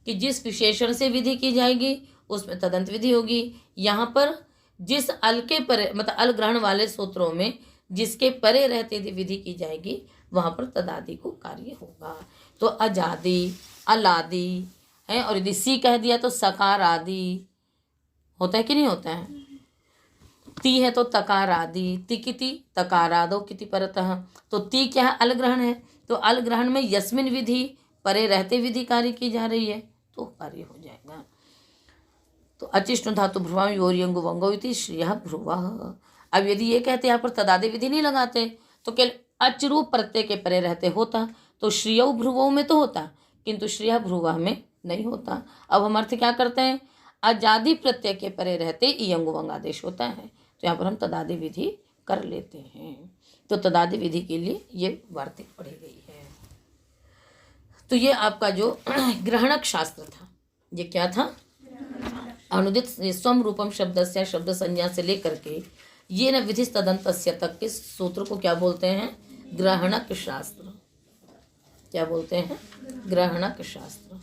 कि जिस विशेषण से विधि की जाएगी उसमें तदंत विधि होगी। यहाँ पर जिस अल के परे, मतलब अल ग्रहण वाले सूत्रों में जिसके परे रहते यदि विधि की जाएगी वहाँ पर तदादि को कार्य होगा। तो अजादि, अलादि है, और यदि सी कह दिया तो सकार आदि होता है कि नहीं होता है। ती है तो तकार आदि, तिकिति तकारादो किति परतः, तो ती क्या है, अल ग्रहण है, तो अल ग्रहण में यस्मिन विधि परे रहते विधि कार्य की जा रही है तो कार्य हो जाएगा। तो अचिष्णु धातु भ्रुवा योर्यंगु वंगो इति श्रियः भ्रुवः। अब यदि ये कहते यहाँ पर तदादि विधि नहीं लगाते तो केवल अचरूप प्रत्यय के परे रहते होता, तो श्रियौ भ्रुवों में तो होता किंतु श्रियः भ्रुवः में नहीं होता। अब हम अर्थ क्या करते हैं, अजादि प्रत्यय के परे रहते इयंगु वंग आदेश होता है, तो यहाँ पर हम तदादि विधि कर लेते हैं। तो तदादि विधि के लिए ये वार्तिक पढ़ी गई है। तो ये आपका जो ग्रहणक शास्त्र था, ये क्या था, अनुदित स्वम रूपम शब्दस्य शब्द संज्ञा से लेकर के ये न विधि तदंतस्य तक के सूत्र को क्या बोलते हैं, ग्रहणक शास्त्र। क्या बोलते हैं, ग्रहणक शास्त्र।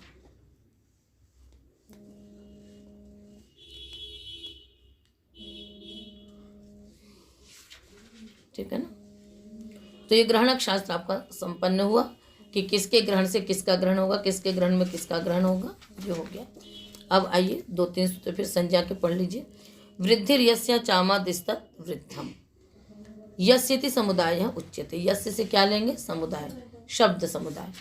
ठीक है ना, तो ये ग्रहणक शास्त्र आपका संपन्न हुआ कि किसके ग्रहण से किसका ग्रहण होगा, किसके ग्रहण में किसका ग्रहण होगा, ये हो गया। अब आइए 2-3 सूत्र फिर संज्ञा के पढ़ लीजिए। वृद्धिर यस्य चामादिस्तत् वृद्धम, यस्यति समुदाय उच्यते, यस्य से क्या लेंगे, समुदाय, शब्द समुदाय।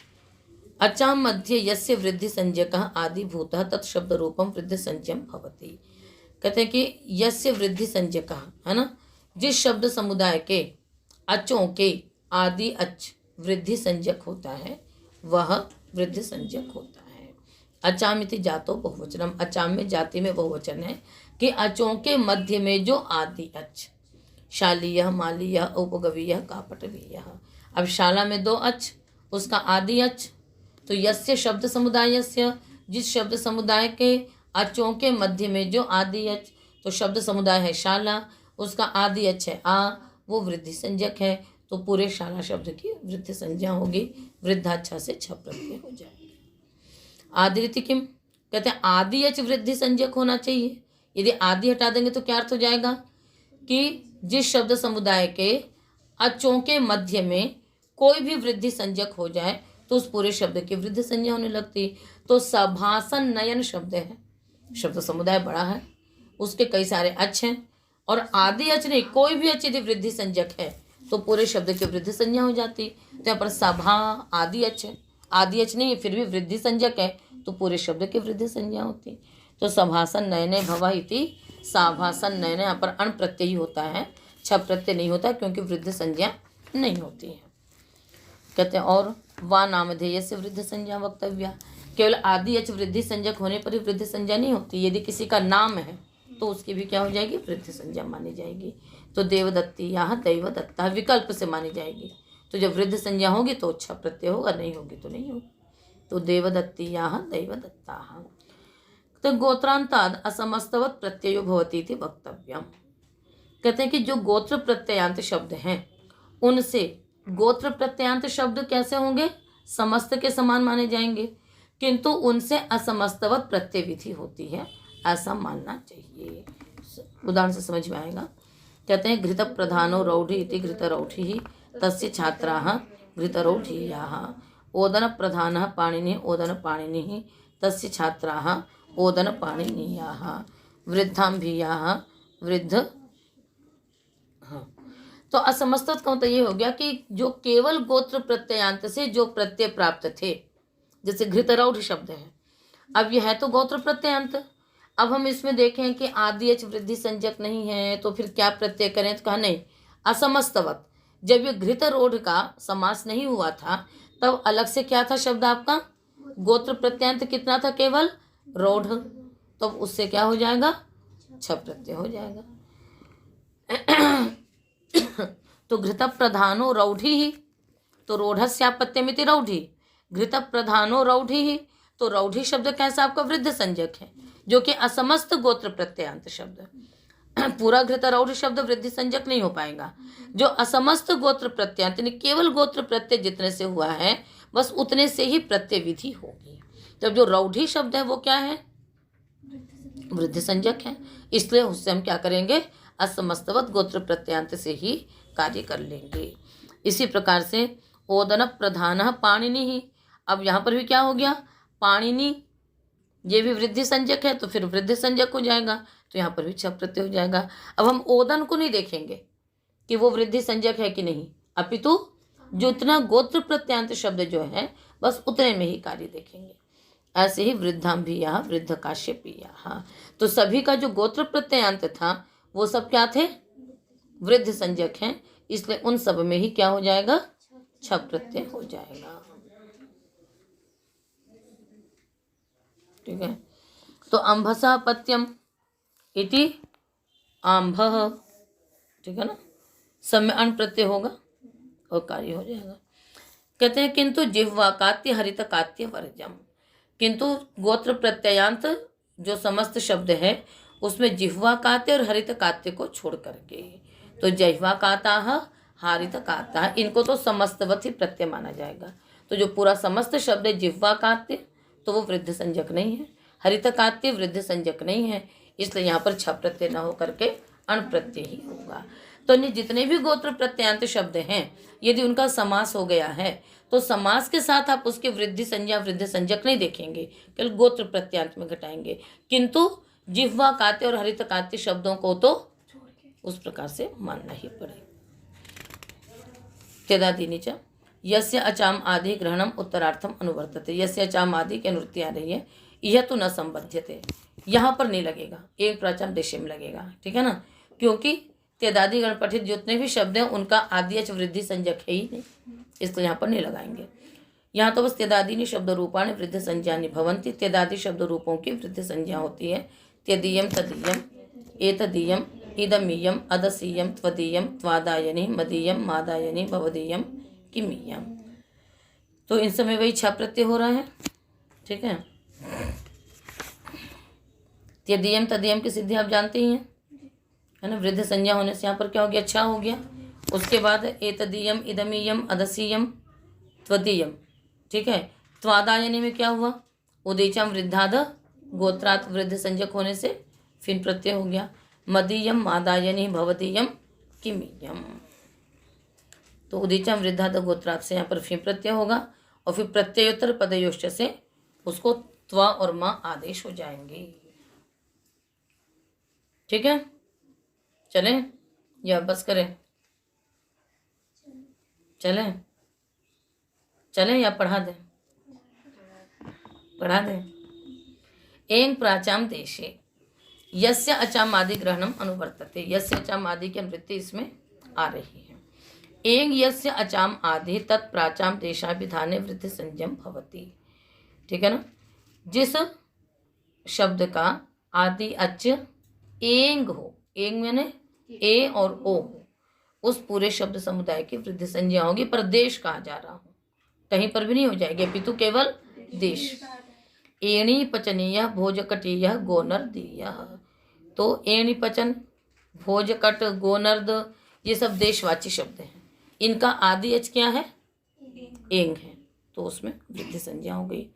अचाम मध्य यस्य वृद्धि संज्ञकः आदिभूतः तत् शब्द रूपम वृद्धि संज्ञम भवति। कहते हैं कि यस्य वृद्धि संज्ञकः है ना, जिस शब्द समुदाय के अचों के आदि अच वृद्धि संज्ञक होता है वह वृद्धि संज्ञक होता है। अचामिति जातो बहुवचनम, अचाम में जाति में बहुवचन है कि अचों के मध्य में जो आदि अच, शालीय, मालीय, उपगवीय, कापटवीय। अब शाला में 2 अच, उसका आदि अच, तो यस्य शब्द समुदायस्य, जिस शब्द समुदाय के अचों के मध्य में जो आदि अच, तो शब्द समुदाय है शाला, उसका आदि अच है आ, वो वृद्धि संज्ञक है, तो पूरे शाला शब्द की वृद्धि संज्ञा होगी, वृद्धाच्छा से छ प्रत्यय हो जाएगी। आदिरिति किम, कहते हैं आदि अच वृद्धि संज्ञक होना चाहिए। यदि आदि हटा देंगे तो क्या अर्थ हो जाएगा कि जिस शब्द समुदाय के अचों के मध्य में कोई भी वृद्धि संज्ञक हो जाए तो उस पूरे शब्द की वृद्धि संज्ञा होने लगती। तो सभासन नयन शब्द है, शब्द समुदाय बड़ा है, उसके कई सारे अच हैं, और आदि अच नहीं, कोई भी अच यदि वृद्धि संज्ञक है तो पूरे शब्द की वृद्धि संज्ञा हो जाती। तो यहाँ पर सभा आदि अच है, आदि अच नहीं फिर भी वृद्धि संज्ञक है तो पूरे शब्द की वृद्धि संज्ञा होती। तो सभासन नयने भवा इति साभासन नयने, यहाँ पर अण प्रत्यय ही होता है, छ प्रत्यय नहीं होता क्योंकि वृद्धि संज्ञा नहीं होती है। कहते हैं और वा नामधेय से वृद्धि संज्ञा वक्तव्य, केवल आदि अच वृद्धि संज्ञक होने पर ही वृद्धि संज्ञा नहीं होती, यदि किसी का नाम है तो उसकी भी क्या हो जाएगी, वृद्धि संज्ञा मानी जाएगी। तो देवदत्ती यहाँ दैवदत्ता विकल्प से मानी जाएगी, तो जब वृद्धि संज्ञा होगी तो छ प्रत्यय होगा, नहीं होगी तो नहीं होगी। तो देवदत्ती यहाँ दैवदत्ता। तो गोत्रांताद असमस्तवत प्रत्ययो भवती थी वक्तव्यम। कहते हैं कि जो गोत्र प्रत्ययांत शब्द हैं उनसे गोत्र प्रत्ययांत शब्द कैसे होंगे, समस्त के समान माने जाएंगे, किंतु उनसे असमस्तवत प्रत्यय विधि होती है, ऐसा मानना चाहिए। उदाहरण से समझ में आएगा। कहते हैं घृत प्रधानो रौढ़ी इति घृत रौढ़ी ही तस्य छात्राः घृत रौढ़ीयाः। ओदन प्रधानः पाणिनिः ओदन पाणिनिः तस्य छात्राः ओदन पाणिनीयाः वृद्धाम्भियाः वृद्ध। हाँ, तो असमस्तवत का मतलब ये हो गया कि जो केवल गोत्र प्रत्ययांत से जो प्रत्यय प्राप्त थे, जैसे घृतरौढ़ शब्द है, अब यह है तो गोत्र प्रत्ययांत। अब हम इसमें देखें कि आदि एच वृद्धि संज्ञक नहीं है तो फिर क्या प्रत्यय करें, तो कहा नहीं, असमस्तवत। जब ये घृतरोढ़ का समास नहीं हुआ था तब अलग से क्या था शब्द आपका, गोत्र प्रत्ययांत कितना था, केवल रोढ़, तो उससे क्या हो जाएगा, छ प्रत्यय हो जाएगा। तो घृत प्रधानो रौढ़ी ही, तो रोढ़स्यापत्यमिति रौढ़ी, घृत प्रधानो रौढ़ी ही, तो रौढ़ी शब्द कैसा आपका वृद्ध संज्ञक है, जो कि असमस्त गोत्र प्रत्ययांत शब्द है। पूरा घृत रौढ़ शब्द वृद्धि संज्ञक नहीं हो पाएगा। जो असमस्त गोत्र प्रत्ययांत यानी केवल गोत्र प्रत्यय जितने से हुआ है बस उतने से ही प्रत्यय विधि होगी। तब जो रौढ़ी शब्द है वो क्या है, वृद्धि संज्ञक है, इसलिए उससे हम क्या करेंगे, असमस्तवत गोत्र प्रत्यांत से ही कार्य कर लेंगे। इसी प्रकार से ओदन प्रधान पाणिनि ही, अब यहाँ पर भी क्या हो गया, पाणिनि, ये भी वृद्धि संज्ञक है तो फिर वृद्धि संज्ञक हो जाएगा, तो यहाँ पर भी छ प्रत्यय हो जाएगा। अब हम ओदन को नहीं देखेंगे कि वो वृद्धि संज्ञक है कि नहीं, अपितु जो उतना गोत्र प्रत्यांत शब्द जो है बस उतने में ही कार्य देखेंगे। ऐसे ही वृद्धाम्भियाः वृद्ध काश्यपीयाः, तो सभी का जो गोत्र प्रत्ययांत था वो सब क्या थे, वृद्ध संज्ञक हैं, इसलिए उन सब में ही क्या हो जाएगा, छ प्रत्यय हो जाएगा। ठीक है, तो अंभसा पत्यम इति आंभः, ठीक है ना, सब में अण प्रत्यय होगा और कार्य हो जाएगा। कहते हैं किंतु जिह्वा कात्य हरित कात्य वर्जम, किंतु गोत्र प्रत्ययांत जो समस्त शब्द है उसमें जिह्वा कात्य और हरित कात्य को छोड़ करके, तो जिह्वा काताः हरित काताः, इनको तो समस्तवत ही प्रत्यय माना जाएगा। तो जो पूरा समस्त शब्द है जिह्वा कात्य तो वो वृद्ध संज्ञक नहीं है, हरित कात्य वृद्ध संज्ञक नहीं है, इसलिए यहाँ पर छ प्रत्यय न हो करके अण प्रत्यय ही होगा। तो जितने भी गोत्र प्रत्यांत शब्द हैं यदि उनका समास हो गया है तो समास के साथ आप उसके वृद्धि संज्ञा वृद्ध संज्ञक नहीं देखेंगे, केवल गोत्र प्रत्यांत में घटाएंगे, किंतु जिह्वा कात्य और हरित कात्य शब्दों को तो उस प्रकार से मानना ही पड़ेगा। त्यदादीनि च यस्य अचाम आदि ग्रहणम उत्तरार्थम अनुवर्तते, यस्य अचाम आदि की अनुवृत्ति आ रही है, यह तो न संबध्यते, यहाँ पर नहीं लगेगा, एक प्राचाम देशे में लगेगा, ठीक है ना, क्योंकि त्यदादि गण पठित जितने भी शब्द हैं उनका आद्यच वृद्धि संज्ञक है ही नहीं, इसलिए यहाँ पर नहीं लगाएंगे। यहाँ तो बस त्यदादीनि शब्द रूपाणि वृद्ध संज्ञानि भवन्ति, त्यदादि शब्द रूपों की वृद्ध संज्ञा होती है, त्यदीयम तदीयम एतदीयम इदमीयम अदसीयम त्वदीयम त्वादायनी मदीयम मादायनी भवदीयम किमीयम, तो इन समय वही छ प्रत्यय हो रहा है, ठीक है। त्यदीयम तदीयम की सिद्धि आप जानते ही हैं, है ना, वृद्ध संज्ञा होने से यहाँ पर क्या हो गया, अच्छा हो गया। उसके बाद एतदीयम इदमीयम अदसीयम त्वदीयम, ठीक है। त्वादायनी में क्या हुआ, उदीचम वृद्धाद गोत्रात् वृद्ध संज्ञक होने से फिर प्रत्यय हो गया। मदीयम मादायनी भवदीयम किमीयम, तो उदीचम वृद्धाद गोत्रात् से यहाँ पर फिर प्रत्यय होगा और फिर प्रत्ययोत्तर पदयोश्च से उसको त्वा और मा आदेश हो जाएंगे, ठीक है। चलें या बस करें, चलें या पढ़ा दें, एंग प्राचाम देशे यस्य अचाम आदि ग्रहणम अनुवर्तते, यस्य अचाम आदि की अनुवृत्ति इसमें आ रही है। एंग यस्य अचाम आदि तत्प्राचाम देशाभिधाने वृद्धि संज्ञम भवति, ठीक है ना, जिस शब्द का आदि अच एंग हो, एंग मैंने ए और ओ हो, उस पूरे शब्द समुदाय की वृद्धि संज्ञा होगी, पर देश कहा जा रहा हूँ, कहीं पर भी नहीं हो जाएगी, अपितु केवल देश। एणी पचनीय भोजकटीय गोनर्दीय, तो एणी पचन भोजकट गोनर्द ये सब देशवाची शब्द हैं, इनका आदि अच क्या है, एंग है, तो उसमें वृद्धि संज्ञा हो गई।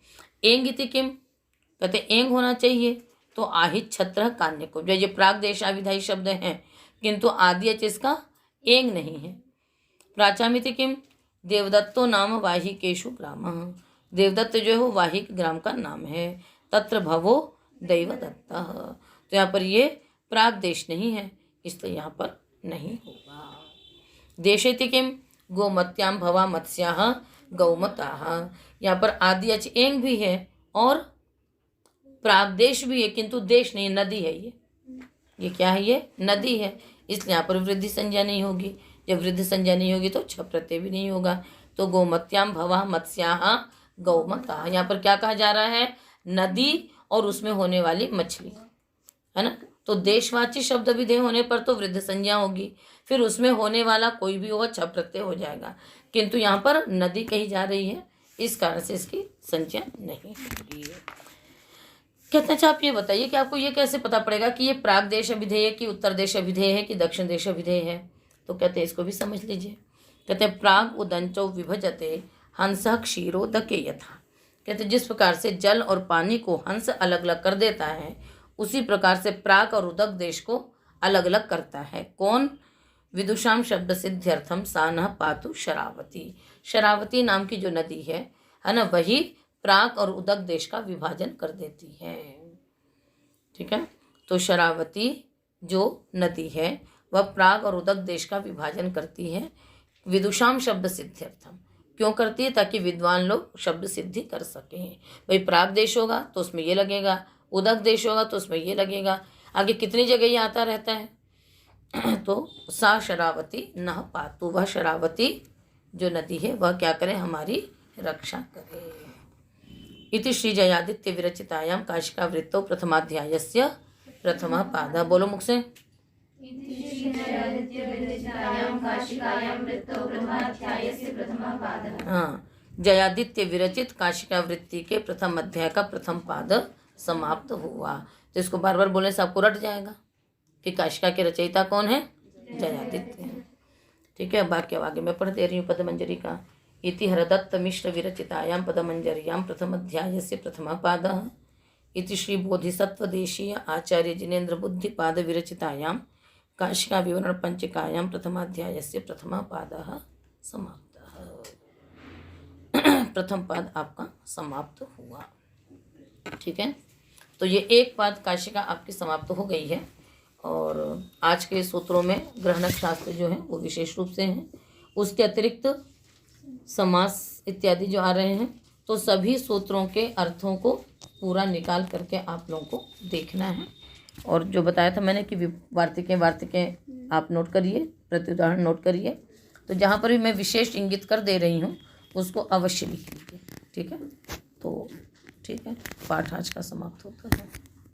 एंग इति किम, कहते एंग होना चाहिए, तो आहित छत्र कान्य को, जो ये प्राग देशाभिधायी शब्द हैं किंतु आदि अच इसका एंग नहीं है। प्राचामिति किम, देवदत्तो नाम वाहिकेशु ग्राम, देवदत्त जो है वो वाहिक ग्राम का नाम है। तत्र भवो दैवदत्तः। तो यहाँ पर ये प्राग देश नहीं है, इसलिए यहाँ पर नहीं होगा। देशेति किम गोमत्याम भवा मत्स्याः गौमताः। यहाँ पर आदि अच एंग भी है और प्रागदेश भी है, किंतु देश नहीं, नदी है ये क्या है, ये नदी है, इसलिए यहाँ पर वृद्धि संज्ञा नहीं होगी। जब वृद्धि संज्ञा नहीं होगी तो छ प्रत्यय भी नहीं होगा। तो गोमत्याम भवा मत्स्याः गौमताः, यहाँ पर क्या कहा जा रहा है, नदी और उसमें होने वाली मछली, है ना। तो देशवाची शब्द विधेय होने पर तो वृद्धि संज्ञा होगी, फिर उसमें होने वाला कोई भी होगा छ प्रत्यय हो जाएगा, किंतु यहाँ पर नदी कही जा रही है, इस कारण से इसकी संज्ञा नहीं होगी। कहते हैं अच्छा आप ये बताइए कि आपको ये कैसे पता पड़ेगा कि ये प्राग देश अभिधेय है कि उत्तर देश अभिधेय है कि दक्षिण देश अभिधेय है। तो कहते हैं इसको भी समझ लीजिए। कहते हैं प्राग उदंचो विभजते हंस क्षीरोदके यथा। कहते जिस प्रकार से जल और पानी को हंस अलग अलग कर देता है, उसी प्रकार से प्राग और उदक देश को अलग अलग करता है। कौन? विदुषाम शब्द सिद्ध्यर्थम सा न पातु शरावती। शरावती नाम की जो नदी है ना, वही प्राग और उदक देश का विभाजन कर देती है। ठीक है, तो शरावती जो नदी है वह प्राग और उदक देश का विभाजन करती है। विदुषाम शब्द सिद्ध्यर्थम क्यों करती है? ताकि विद्वान लोग शब्द सिद्धि कर सकें। भाई प्राग देश होगा तो उसमें ये लगेगा, उदक देश होगा तो उसमें ये लगेगा, आगे कितनी जगह ये आता रहता है। तो सा शरावती न पातु, वह शरावती जो नदी है वह क्या करे, हमारी रक्षा करे। इति श्री जयादित्य विरचितायाम काशिका वृत्तौ प्रथमाध्यायस्य प्रथमः पादः। बोलो मुख से। हाँ, जयादित्य विरचित काशिका वृत्ति के प्रथम अध्याय का प्रथम पाद समाप्त हुआ। तो इसको बार बार बोलने से आपको रट जाएगा कि काशिका के रचयिता कौन है, जयादित्य। ठीक है, बाकी आगे मैं पढ़ दे रही हूँ पदमंजरी का। इति हरदत्त मिश्र विरचितायां पदमंजर्यां प्रथमाध्यायस्य प्रथमः पादः। इति श्री बोधिसत्व देशीय आचार्य जिनेन्द्र बुद्धिपाद विरचितायां काशिका विवरण पंचिकायां प्रथमाध्यायस्य प्रथमः पादः समाप्तः। प्रथम पाद आपका समाप्त हुआ। ठीक है, तो ये एक पाद काशिका आपकी समाप्त हो गई है। और आज के सूत्रों में ग्रहणक शास्त्र जो है वो विशेष रूप से हैं। उसके अतिरिक्त समास इत्यादि जो आ रहे हैं, तो सभी सूत्रों के अर्थों को पूरा निकाल करके आप लोगों को देखना है। और जो बताया था मैंने कि वार्तिकें आप नोट करिए, प्रत्युदाहरण नोट करिए। तो जहाँ पर भी मैं विशेष इंगित कर दे रही हूँ उसको अवश्य लिख लीजिए। ठीक है, तो ठीक है, पाठ आज का समाप्त होता है।